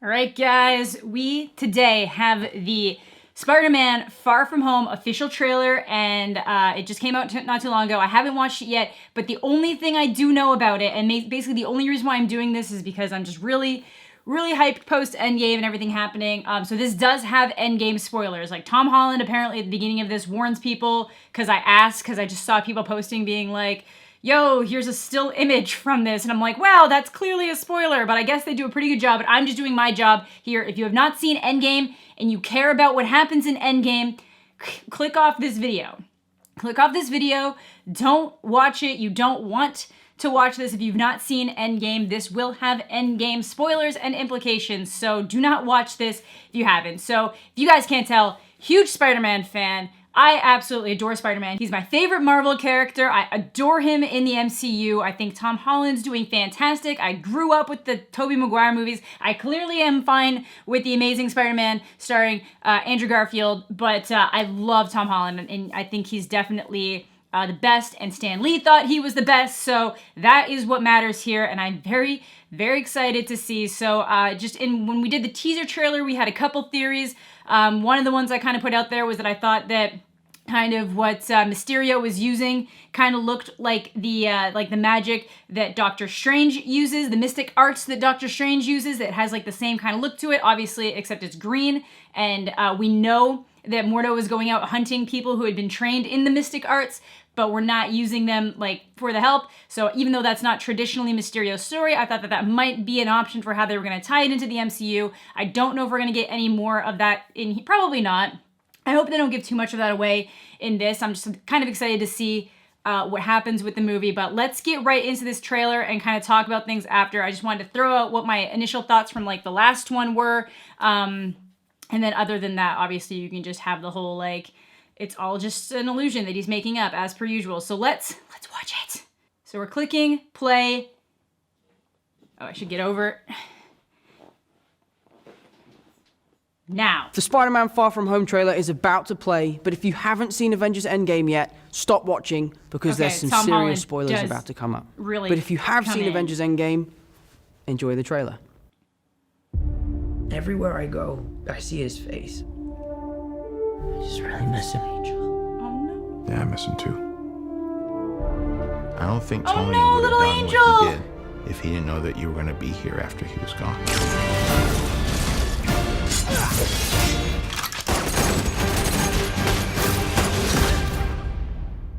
All right, guys, we today have the Spider-Man Far From Home official trailer, and it just came out not too long ago. I haven't watched it yet, but the only thing I do know about it, and basically the only reason why I'm doing this, is because I'm just really hyped post Endgame and everything happening. So this does have Endgame spoilers. Like, Tom Holland apparently at the beginning of this warns people, because I just saw people posting being like, yo, here's a still image from this. And I'm like, wow, that's clearly a spoiler, but I guess they do a pretty good job, but I'm just doing my job here. If you have not seen Endgame and you care about what happens in Endgame, click off this video. Click off this video. Don't watch it. You don't want to watch this if you've not seen Endgame. This will have Endgame spoilers and implications, so do not watch this if you haven't. So if you guys can't tell, huge Spider-Man fan. I absolutely adore Spider-Man. He's my favorite Marvel character. I adore him in the MCU. I think Tom Holland's doing fantastic. I grew up with the Tobey Maguire movies. I clearly am fine with The Amazing Spider-Man starring Andrew Garfield, but I love Tom Holland, and I think he's definitely the best, and Stan Lee thought he was the best, so that is what matters here, and I'm very excited to see. So when we did the teaser trailer, we had a couple theories. One of the ones I kind of put out there was that I thought that kind of what Mysterio was using kind of looked like the magic that Doctor Strange uses, the mystic arts that Doctor Strange uses. It has like the same kind of look to it, obviously, except it's green, and we know that Mordo was going out hunting people who had been trained in the mystic arts, but we're not using them like for the help. So even though that's not traditionally Mysterio's story, I thought that that might be an option for how they were going to tie it into the MCU. I don't know if we're going to get any more of that in, probably not. I hope they don't give too much of that away in this. I'm just kind of excited to see what happens with the movie, but let's get right into this trailer and kind of talk about things after. I just wanted to throw out what my initial thoughts from like the last one were. And then other than that, obviously you can just have the whole like, it's all just an illusion that he's making up as per usual. So let's watch it. So we're clicking play. Oh, I should get over it. Now. The Spider-Man Far From Home trailer is about to play, but if you haven't seen Avengers Endgame yet, stop watching because there's some Tom serious Holland spoilers about to come up. Really, but if you have seen Avengers Endgame, enjoy the trailer. Everywhere I go, I see his face. I just really miss him. Oh no. Yeah, I miss him too. I don't think Tony would little have done angel. what he did if he didn't know that you were going to be here after he was gone.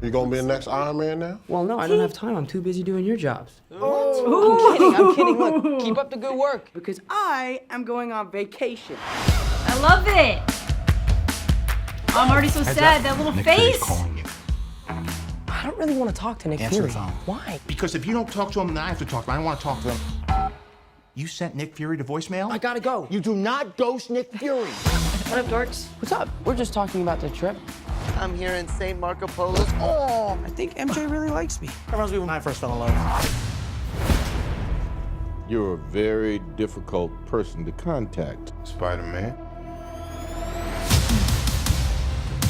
You gonna be the next Iron Man now? Well, no, I don't have time. I'm too busy doing your jobs. I'm kidding. Look, keep up the good work because I am going on vacation. I love it. Oh, I'm already so sad. That little Nick face. Fury's calling you. I don't really want to talk to Nick Answer Fury. the phone. Why? Because if you don't talk to him, then I have to talk to him. I don't want to talk to him. You sent Nick Fury to voicemail? I gotta go. You do not ghost Nick Fury. What up, dorks? What's up? We're just talking about the trip. I'm here in St. Marco Polo's. Oh, I think MJ really likes me. that reminds me when I first fell in love. You're a very difficult person to contact, Spider-Man.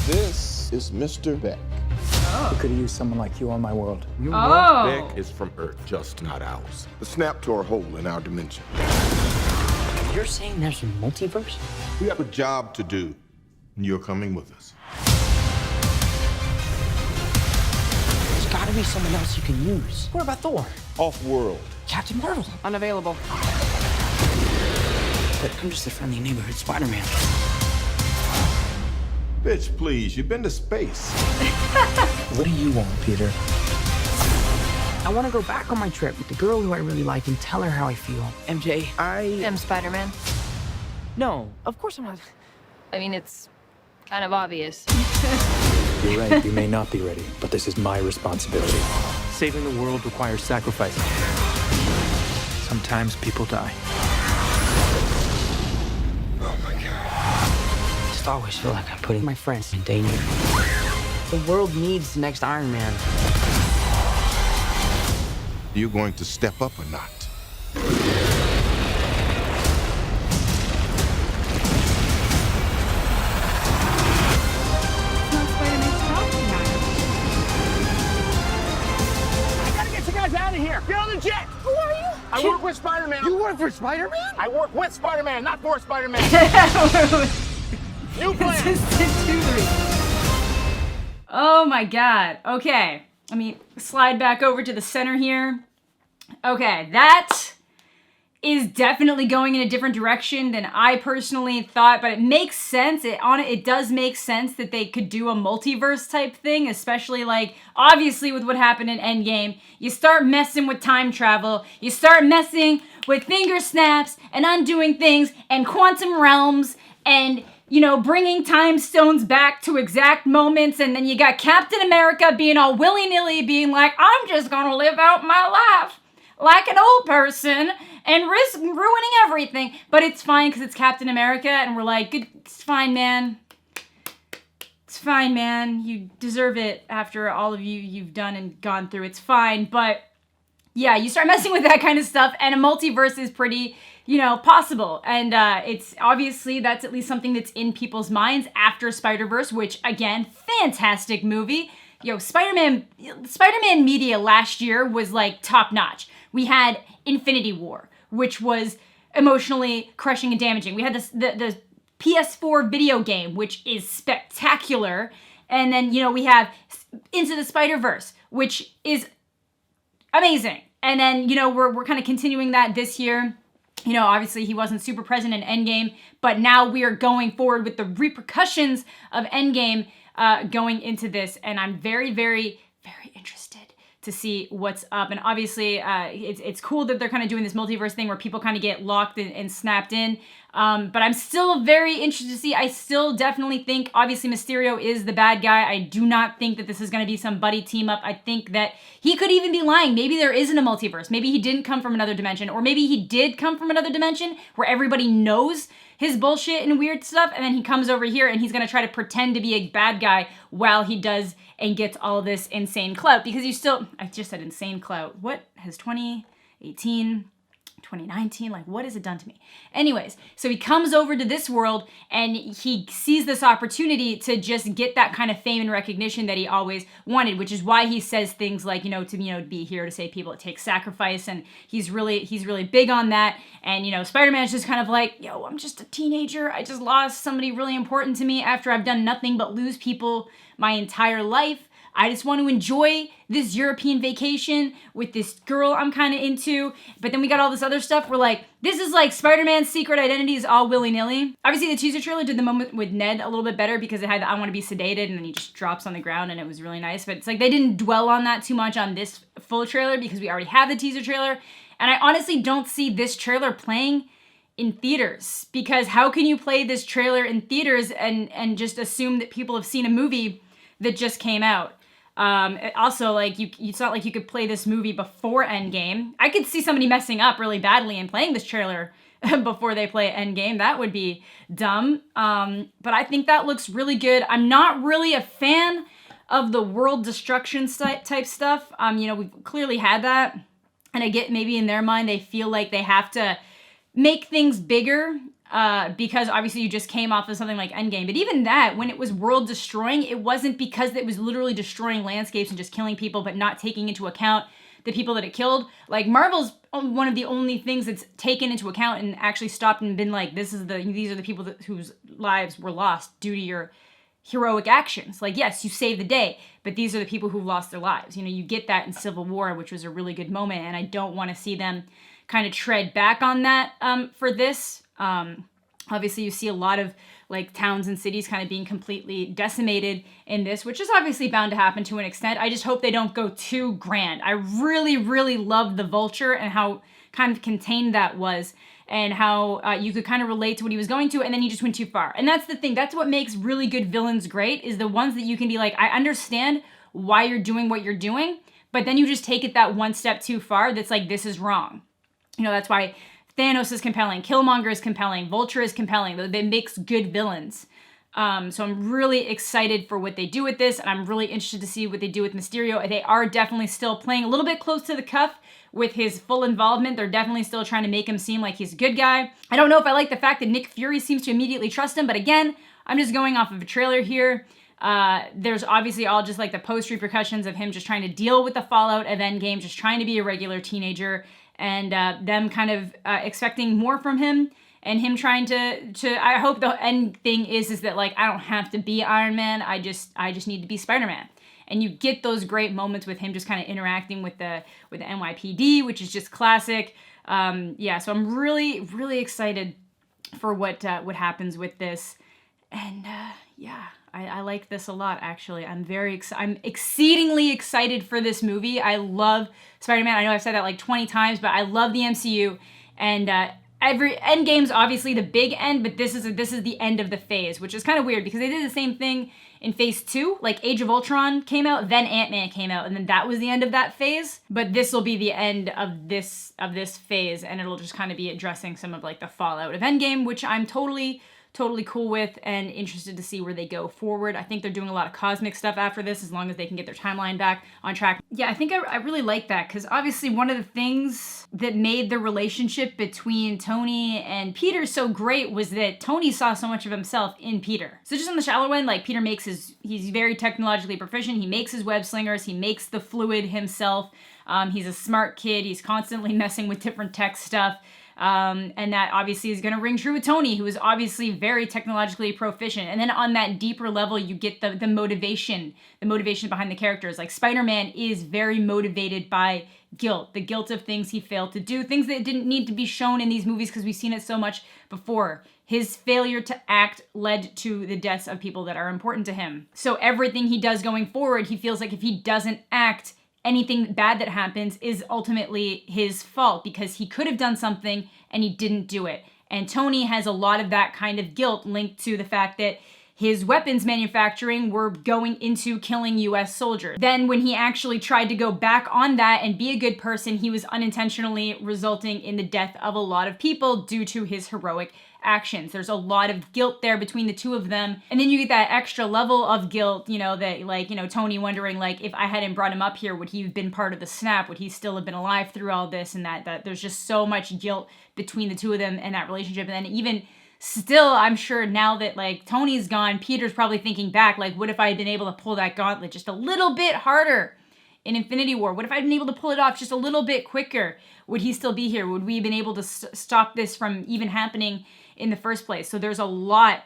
This is Mr. Beck. I could have used someone like you on my world. Oh. Beck is from Earth, just not ours. The snap tore a hole in our dimension. You're saying there's a multiverse? We have a job to do, and you're coming with us. There's gotta be someone else you can use. What about Thor? Off-world. Captain Marvel? Unavailable. But I'm just a friendly neighborhood Spider-Man. Bitch, please, you've been to space. What do you want, Peter? I want to go back on my trip with the girl who I really like and tell her how I feel. MJ, I am Spider-Man. No, of course I'm not. I mean, it's kind of obvious. You're right, you may not be ready, but this is my responsibility. Saving the world requires sacrifice. Sometimes people die. Oh my God. I just always feel like I'm putting my friends in danger. The world needs the next Iron Man. Are you going to step up or not? I gotta get you guys out of here. Get on the jet. Who are you? I work with Spider-Man. You work for for Spider-Man? I work with Spider-Man, not for Spider-Man. New plan. Consistent 2-3. Oh my god. Okay. Let me slide back over to the center here. Okay, that is definitely going in a different direction than I personally thought, but it makes sense. It does make sense that they could do a multiverse type thing, especially like obviously with what happened in Endgame. You start messing with time travel, you start messing with finger snaps and undoing things and quantum realms and bringing time stones back to exact moments, and then you got Captain America being all willy-nilly being like, I'm just gonna live out my life like an old person and risk ruining everything. But it's fine because it's Captain America, and we're like, good, it's fine, man. It's fine, man. You deserve it after all of you've done and gone through. It's fine. But yeah, you start messing with that kind of stuff, and a multiverse is pretty, possible. And it's obviously that's at least something that's in people's minds after Spider-Verse, which again, fantastic movie. Spider-Man media last year was like top notch. We had Infinity War, which was emotionally crushing and damaging. We had the PS4 video game, which is spectacular. And then, we have Into the Spider-Verse, which is amazing. And then, we're kind of continuing that this year. Obviously he wasn't super present in Endgame, but now we are going forward with the repercussions of Endgame going into this. And I'm very, very, very interested to see what's up. And obviously it's cool that they're kind of doing this multiverse thing where people kind of get locked and snapped in. But I'm still very interested to see. I still definitely think, obviously, Mysterio is the bad guy. I do not think that this is going to be some buddy team up. I think that he could even be lying. Maybe there isn't a multiverse. Maybe he didn't come from another dimension. Or maybe he did come from another dimension where everybody knows his bullshit and weird stuff. And then he comes over here and he's going to try to pretend to be a bad guy while he does and gets all this insane clout. Because I just said insane clout. What has 2018... 2019, like what has it done to me? Anyways, so he comes over to this world and he sees this opportunity to just get that kind of fame and recognition that he always wanted, which is why he says things like, to be here to save people, it takes sacrifice, and he's really big on that. And Spider-Man's just kind of like, I'm just a teenager. I just lost somebody really important to me after I've done nothing but lose people my entire life. I just want to enjoy this European vacation with this girl I'm kind of into. But then we got all this other stuff. We're like, this is like Spider-Man's secret identity is all willy-nilly. Obviously, the teaser trailer did the moment with Ned a little bit better because it had I want to be sedated, and then he just drops on the ground, and it was really nice. But it's like they didn't dwell on that too much on this full trailer because we already have the teaser trailer. And I honestly don't see this trailer playing in theaters, because how can you play this trailer in theaters and just assume that people have seen a movie that just came out? Also, like, it's not like you could play this movie before Endgame. I could see somebody messing up really badly and playing this trailer before they play Endgame. That would be dumb. But I think that looks really good. I'm not really a fan of the world destruction type stuff. We've clearly had that. And I get maybe in their mind, they feel like they have to make things bigger. Because obviously you just came off of something like Endgame. But even that, when it was world destroying, it wasn't because it was literally destroying landscapes and just killing people, but not taking into account the people that it killed. Like, Marvel's one of the only things that's taken into account and actually stopped and been like, these are the people whose lives were lost due to your heroic actions. Like, yes, you saved the day, but these are the people who lost their lives. You get that in Civil War, which was a really good moment, and I don't want to see them kind of tread back on that for this. Obviously you see a lot of like towns and cities kind of being completely decimated in this, which is obviously bound to happen to an extent. I just hope they don't go too grand. I really, really loved the Vulture and how kind of contained that was, and how you could kind of relate to what he was going to, and then he just went too far. And that's the thing. That's what makes really good villains great, is the ones that you can be like, I understand why you're doing what you're doing, but then you just take it that one step too far. That's like, this is wrong. That's why Thanos is compelling, Killmonger is compelling, Vulture is compelling. They makes good villains. So I'm really excited for what they do with this, and I'm really interested to see what they do with Mysterio. They are definitely still playing a little bit close to the cuff with his full involvement. They're definitely still trying to make him seem like he's a good guy. I don't know if I like the fact that Nick Fury seems to immediately trust him, but again, I'm just going off of a trailer here. There's obviously all just like the post repercussions of him just trying to deal with the fallout of Endgame, just trying to be a regular teenager. and them kind of expecting more from him, and him trying to I hope the end thing is that like I don't have to be Iron Man, I just need to be Spider-Man. And you get those great moments with him just kind of interacting with the NYPD, which is just classic. Yeah, so I'm really, really excited for what happens with this. And yeah, I like this a lot, actually. I'm exceedingly excited for this movie. I love Spider-Man. I know I've said that like 20 times, but I love the MCU. And every Endgame's obviously the big end, but this is the end of the phase, which is kind of weird because they did the same thing in phase 2. Like Age of Ultron came out, then Ant-Man came out, and then that was the end of that phase. But this will be the end of this phase, and it'll just kind of be addressing some of like the fallout of Endgame, which I'm totally cool with and interested to see where they go forward. I think they're doing a lot of cosmic stuff after this, as long as they can get their timeline back on track. Yeah, I think I really like that, because obviously one of the things that made the relationship between Tony and Peter so great was that Tony saw so much of himself in Peter. So just on the shallow end, like Peter he's very technologically proficient, he makes his web slingers, he makes the fluid himself, he's a smart kid, he's constantly messing with different tech stuff. And that obviously is going to ring true with Tony, who is obviously very technologically proficient. And then on that deeper level, you get the motivation behind the characters. Like Spider-Man is very motivated by guilt, the guilt of things he failed to do, things that didn't need to be shown in these movies because we've seen it so much before. His failure to act led to the deaths of people that are important to him. So everything he does going forward, he feels like if he doesn't act, anything bad that happens is ultimately his fault because he could have done something and he didn't do it. And Tony has a lot of that kind of guilt linked to the fact that his weapons manufacturing were going into killing US soldiers. Then when he actually tried to go back on that and be a good person, he was unintentionally resulting in the death of a lot of people due to his heroic actions. There's a lot of guilt there between the two of them. And then you get that extra level of guilt, that like, Tony wondering like, if I hadn't brought him up here, would he have been part of the snap? Would he still have been alive through all this? And that there's just so much guilt between the two of them and that relationship. And then even still, I'm sure now that like Tony's gone, Peter's probably thinking back, like, what if I had been able to pull that gauntlet just a little bit harder in Infinity War? What if I'd been able to pull it off just a little bit quicker? Would he still be here? Would we have been able to stop this from even happening in the first place? So there's a lot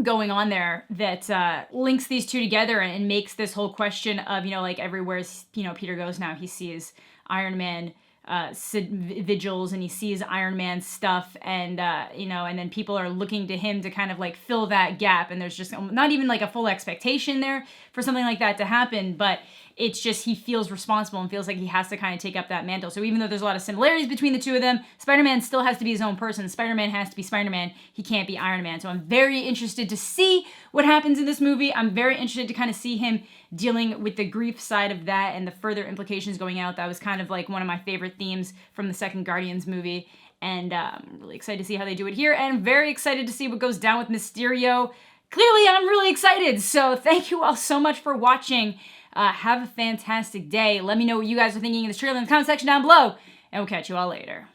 going on there that links these two together and makes this whole question of, like everywhere, Peter goes now, he sees Iron Man vigils and he sees Iron Man stuff and and then people are looking to him to kind of like fill that gap, and there's just not even like a full expectation there for something like that to happen, but it's just he feels responsible and feels like he has to kind of take up that mantle. So even though there's a lot of similarities between the two of them, Spider-Man still has to be his own person. Spider-Man has to be Spider-Man. He can't be Iron Man. So I'm very interested to see what happens in this movie. I'm very interested to kind of see him dealing with the grief side of that and the further implications going out. That was kind of like one of my favorite themes from the second Guardians movie. And I'm really excited to see how they do it here. And I'm very excited to see what goes down with Mysterio. Clearly, I'm really excited. So thank you all so much for watching. Have a fantastic day. Let me know what you guys are thinking in the trailer in the comment section down below. And we'll catch you all later.